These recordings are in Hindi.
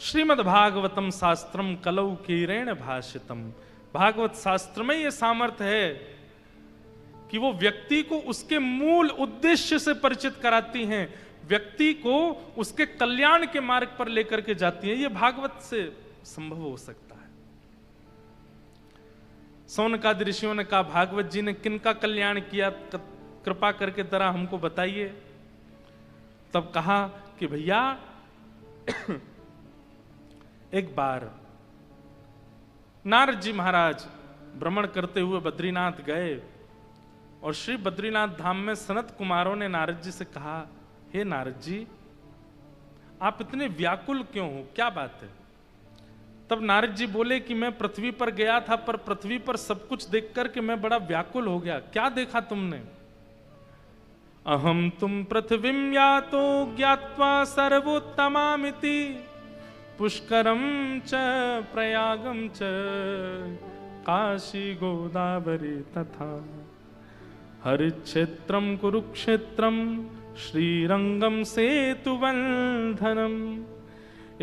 श्रीमद्भागवतम शास्त्रम कलौ कीरेण भाषितम। भागवत शास्त्र में यह सामर्थ्य है कि वो व्यक्ति को उसके मूल उद्देश्य से परिचित कराती हैं, व्यक्ति को उसके कल्याण के मार्ग पर लेकर के जाती हैं। यह भागवत से संभव हो सकता है। सौनकादि ऋषियों ने कहा, भागवत जी ने किनका कल्याण किया, कृपा करके जरा हमको बताइए। तब कहा कि भैया एक बार नारद जी महाराज भ्रमण करते हुए बद्रीनाथ गए और श्री बद्रीनाथ धाम में सनत कुमारों ने नारद जी से कहा, हे नारद जी, आप इतने व्याकुल क्यों हो, क्या बात है? तब नारद जी बोले कि मैं पृथ्वी पर गया था, पर पृथ्वी पर सब कुछ देख करके मैं बड़ा व्याकुल हो गया। क्या देखा तुमने? अहम तुम पृथ्वीं यातो ज्ञात्वा सर्वोत्तमामिति पुष्करम च प्रयागम च काशी गोदावरी तथा हरिक्षेत्रम कुरुक्षेत्रम श्रीरंगम सेतुबंधनम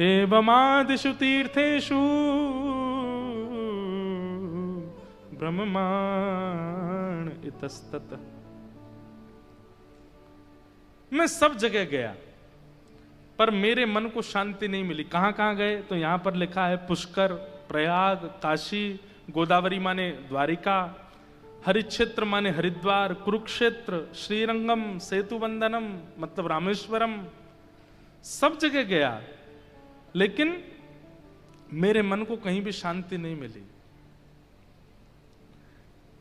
एवमादिषु तीर्थेषु ब्रह्माण इतस्ततः। मैं सब जगह गया पर मेरे मन को शांति नहीं मिली। कहां कहां गए? तो यहां पर लिखा है पुष्कर, प्रयाग, काशी, गोदावरी माने द्वारिका, हरिक्षेत्र माने हरिद्वार, कुरुक्षेत्र, श्रीरंगम, सेतुबंधनम मतलब रामेश्वरम, सब जगह गया लेकिन मेरे मन को कहीं भी शांति नहीं मिली।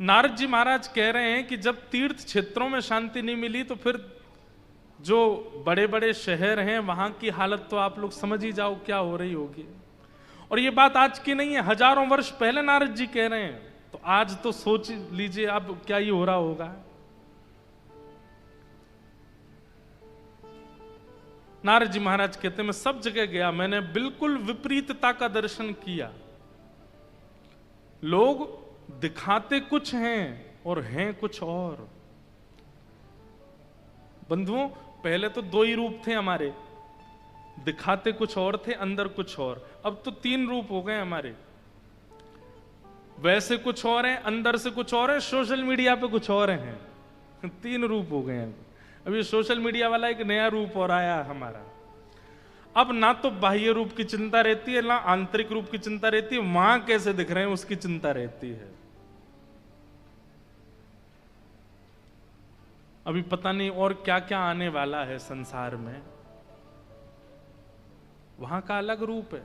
नारद जी महाराज कह रहे हैं कि जब तीर्थ क्षेत्रों में शांति नहीं मिली तो फिर जो बड़े बड़े शहर हैं वहां की हालत तो आप लोग समझ ही जाओ क्या हो रही होगी। और ये बात आज की नहीं है, हजारों वर्ष पहले नारद जी कह रहे हैं, तो आज तो सोच लीजिए अब क्या ये हो रहा होगा। नारद जी महाराज कहते मैं सब जगह गया, मैंने बिल्कुल विपरीतता का दर्शन किया। लोग दिखाते कुछ हैं और हैं कुछ और। बंधुओं, पहले तो दो ही रूप थे हमारे, दिखाते कुछ और थे, अंदर कुछ और। अब तो तीन रूप हो गए हमारे, वैसे कुछ और हैं, अंदर से कुछ और है, सोशल मीडिया पे कुछ और हैं। तीन रूप हो गए हैं। अभी सोशल मीडिया वाला एक नया रूप और आया हमारा। अब ना तो बाह्य रूप की चिंता रहती है ना आंतरिक रूप की चिंता रहती है, वहां कैसे दिख रहे हैं उसकी चिंता रहती है। अभी पता नहीं और क्या क्या आने वाला है संसार में, वहां का अलग रूप है।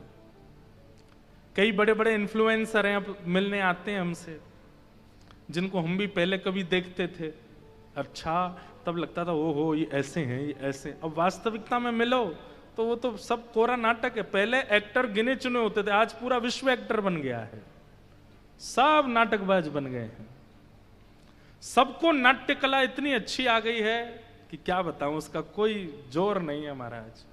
कई बड़े बड़े इन्फ्लुएंसर हैं अब मिलने आते हैं हमसे, जिनको हम भी पहले कभी देखते थे, अच्छा तब लगता था ओहो ये ऐसे हैं ये ऐसे। अब वास्तविकता में मिलो तो वो तो सब कोरा नाटक है। पहले एक्टर गिने चुने होते थे, आज पूरा विश्व एक्टर बन गया है, सब नाटकबाज बन गए हैं। सबको नाट्य कला इतनी अच्छी आ गई है कि क्या बताऊं, उसका कोई जोर नहीं है महाराज।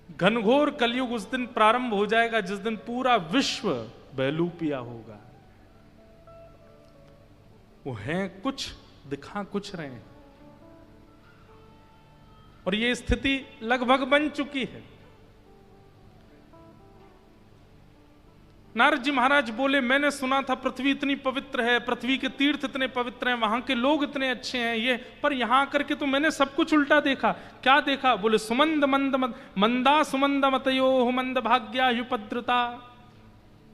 घनघोर कलयुग उस दिन प्रारंभ हो जाएगा जिस दिन पूरा विश्व बहलूपिया होगा। वो हैं कुछ, दिखा कुछ रहे हैं, और ये स्थिति लगभग बन चुकी है। नारद जी महाराज बोले मैंने सुना था पृथ्वी इतनी पवित्र है, पृथ्वी के तीर्थ इतने पवित्र हैं, वहां के लोग इतने अच्छे हैं, ये पर यहां करके तो मैंने सब कुछ उल्टा देखा। क्या देखा? बोले सुमंद मंद मंदा सुमंद मतयो मंद भाग्या युपद्रता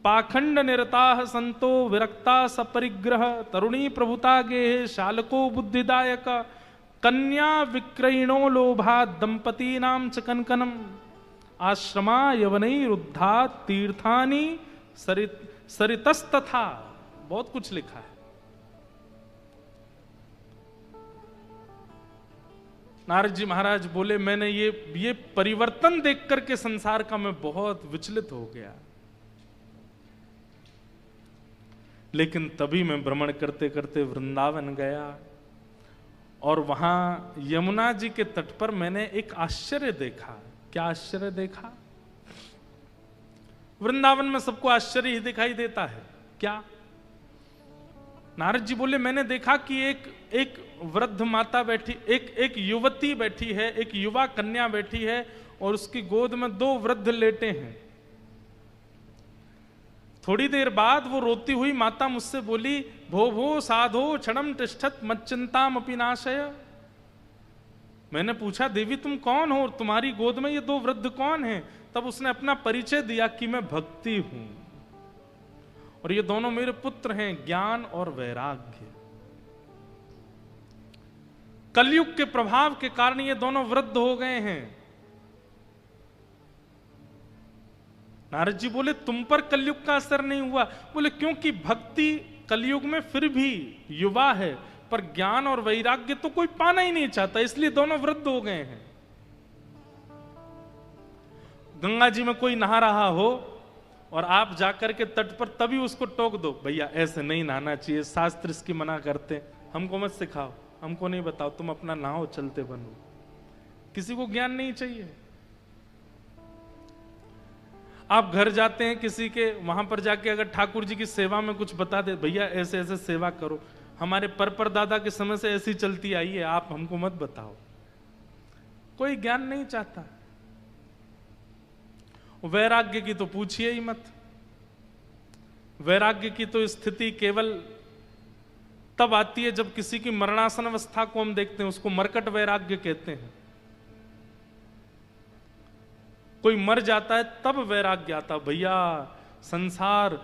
पाखंड निरता संतो विरक्ता सपरिग्रह तरुणी प्रभुता गे शालको बुद्धिदायक कन्या विक्रयणो लोभा दंपती नाम च कनकनम आश्रमा यवनैरुद्धा तीर्थानि सरितस्तथा। बहुत कुछ लिखा है। नारद जी महाराज बोले मैंने ये परिवर्तन देख करके संसार का मैं बहुत विचलित हो गया, लेकिन तभी मैं भ्रमण करते करते वृंदावन गया और वहां यमुना जी के तट पर मैंने एक आश्चर्य देखा। क्या आश्चर्य देखा? वृंदावन में सबको आश्चर्य ही दिखाई देता है क्या? नारद जी बोले मैंने देखा कि एक वृद्ध माता बैठी, एक युवती बैठी है, एक युवा कन्या बैठी है और उसकी गोद में 2 वृद्ध लेटे हैं। थोड़ी देर बाद वो रोती हुई माता मुझसे बोली, भो भो साधो क्षणम तिष्ठत मच्चिंताम अपि नाशय। मैंने पूछा देवी तुम कौन हो, तुम्हारी गोद में ये 2 वृद्ध कौन हैं? तब उसने अपना परिचय दिया कि मैं भक्ति हूं और ये दोनों मेरे पुत्र हैं, ज्ञान और वैराग्य। कलयुग के प्रभाव के कारण ये दोनों वृद्ध हो गए हैं। नारद जी बोले तुम पर कलयुग का असर नहीं हुआ? बोले क्योंकि भक्ति कलयुग में फिर भी युवा है, पर ज्ञान और वैराग्य तो कोई पाना ही नहीं चाहता, इसलिए दोनों वृद्ध हो गए हैं। गंगा जी में कोई नहा रहा हो और आप जाकर के तट पर तभी उसको टोक दो, भैया ऐसे नहीं नहाना चाहिए, शास्त्र इसकी मना करते, हमको मत सिखाओ, हमको नहीं बताओ, तुम अपना नहाओ चलते बनो। किसी को ज्ञान नहीं चाहिए। आप घर जाते हैं किसी के, वहां पर जाके अगर ठाकुर जी की सेवा में कुछ बता दे, भैया ऐसे ऐसे सेवा करो, हमारे परदादा के समय से ऐसी चलती आई है, आप हमको मत बताओ। कोई ज्ञान नहीं चाहता। वैराग्य की तो पूछिए ही मत। वैराग्य की तो स्थिति केवल तब आती है जब किसी की मरणासन अवस्था को हम देखते हैं, उसको मरकट वैराग्य कहते हैं। कोई मर जाता है तब वैराग्य आता, भैया संसार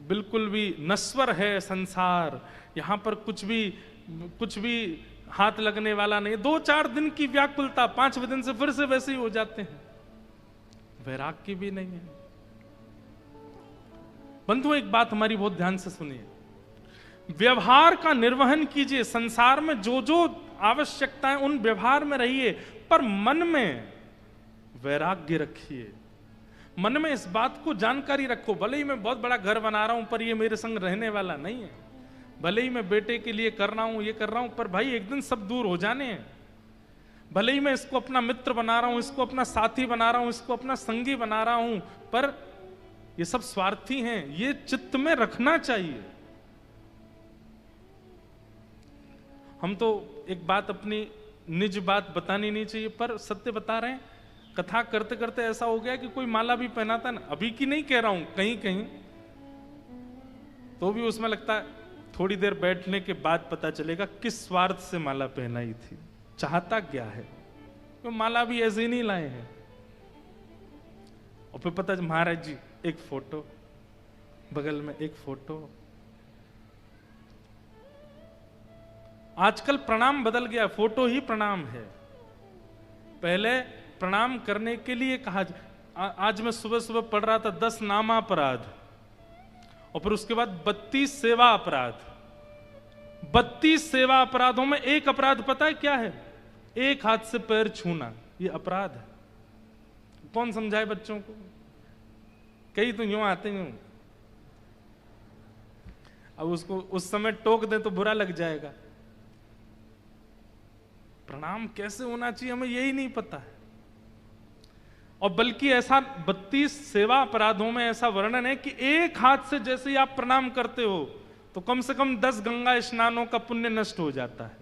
बिल्कुल भी नश्वर है, संसार यहां पर कुछ भी हाथ लगने वाला नहीं। 2-4 दिन की व्याकुलता, 5वें दिन से फिर से वैसे ही हो जाते हैं। वैराग्य भी नहीं है। बंधुओं एक बात हमारी बहुत ध्यान से सुनिए, व्यवहार का निर्वहन कीजिए, संसार में जो जो आवश्यकताएं उन व्यवहार में रहिए, पर मन में वैराग्य रखिए। मन में इस बात को जानकारी रखो, भले ही मैं बहुत बड़ा घर बना रहा हूं पर ये मेरे संग रहने वाला नहीं है, भले ही मैं बेटे के लिए कर रहा हूं, ये कर रहा हूं, पर भाई एक दिन सब दूर हो जाने हैं। भले ही मैं इसको अपना मित्र बना रहा हूं, इसको अपना साथी बना रहा हूं, इसको अपना संगी बना रहा हूं, पर ये सब स्वार्थी हैं, ये चित्त में रखना चाहिए। हम तो एक बात, अपनी निज बात बतानी नहीं चाहिए, पर सत्य बता रहे हैं। कथा करते करते ऐसा हो गया कि कोई माला भी पहनाता ना, अभी की नहीं कह रहा हूं, कहीं कहीं तो भी उसमें लगता है थोड़ी देर बैठने के बाद पता चलेगा किस स्वार्थ से माला पहनाई थी, चाहता क्या है। तो माला भी ऐसे ही नहीं लाए हैं। और फिर पता महाराज जी एक फोटो, बगल में एक फोटो। आजकल प्रणाम बदल गया, फोटो ही प्रणाम है। पहले प्रणाम करने के लिए कहा, आज मैं सुबह सुबह पढ़ रहा था 10 नामापराध और फिर उसके बाद 32 सेवा अपराध। 32 सेवा अपराधों में एक अपराध पता है क्या है? एक हाथ से पैर छूना, ये अपराध है। कौन समझाए बच्चों को? कई तो यूं आते हैं, अब उसको उस समय टोक दे तो बुरा लग जाएगा। प्रणाम कैसे होना चाहिए हमें यही नहीं पता है। और बल्कि ऐसा 32 सेवा अपराधों में ऐसा वर्णन है कि एक हाथ से जैसे ही आप प्रणाम करते हो तो कम से कम 10 गंगा स्नानों का पुण्य नष्ट हो जाता है।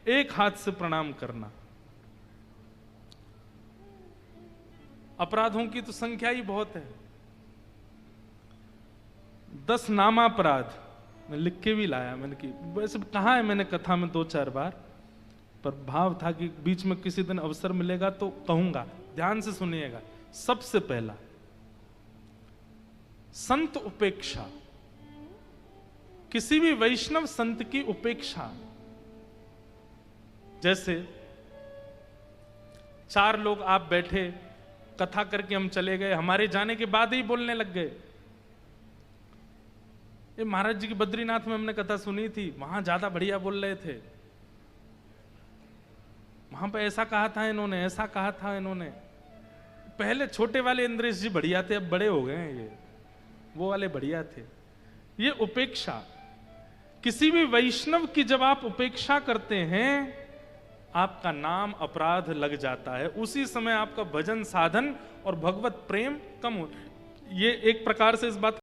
एक हाथ से प्रणाम करना। अपराधों की तो संख्या ही बहुत है। 10 नामापराध मैं लिख के भी लाया, मैंने कि वैसे कहा है मैंने कथा में 2-4 बार, पर भाव था कि बीच में किसी दिन अवसर मिलेगा तो कहूंगा। ध्यान से सुनिएगा। सबसे पहला, संत उपेक्षा। किसी भी वैष्णव संत की उपेक्षा। जैसे 4 लोग आप बैठे, कथा करके हम चले गए, हमारे जाने के बाद ही बोलने लग गए। ये महाराज जी की बद्रीनाथ में हमने कथा सुनी थी, वहां ज्यादा बढ़िया बोल रहे थे, वहां पे ऐसा कहा था इन्होंने, ऐसा कहा था इन्होंने। पहले छोटे वाले इंद्रेश जी बढ़िया थे, अब बड़े हो गए हैं, ये वो वाले बढ़िया थे। ये उपेक्षा। किसी भी वैष्णव की जब आप उपेक्षा करते हैं, आपका नाम अपराध लग जाता है। उसी समय आपका भजन साधन और भगवत प्रेम कम हो। ये एक प्रकार से इस बात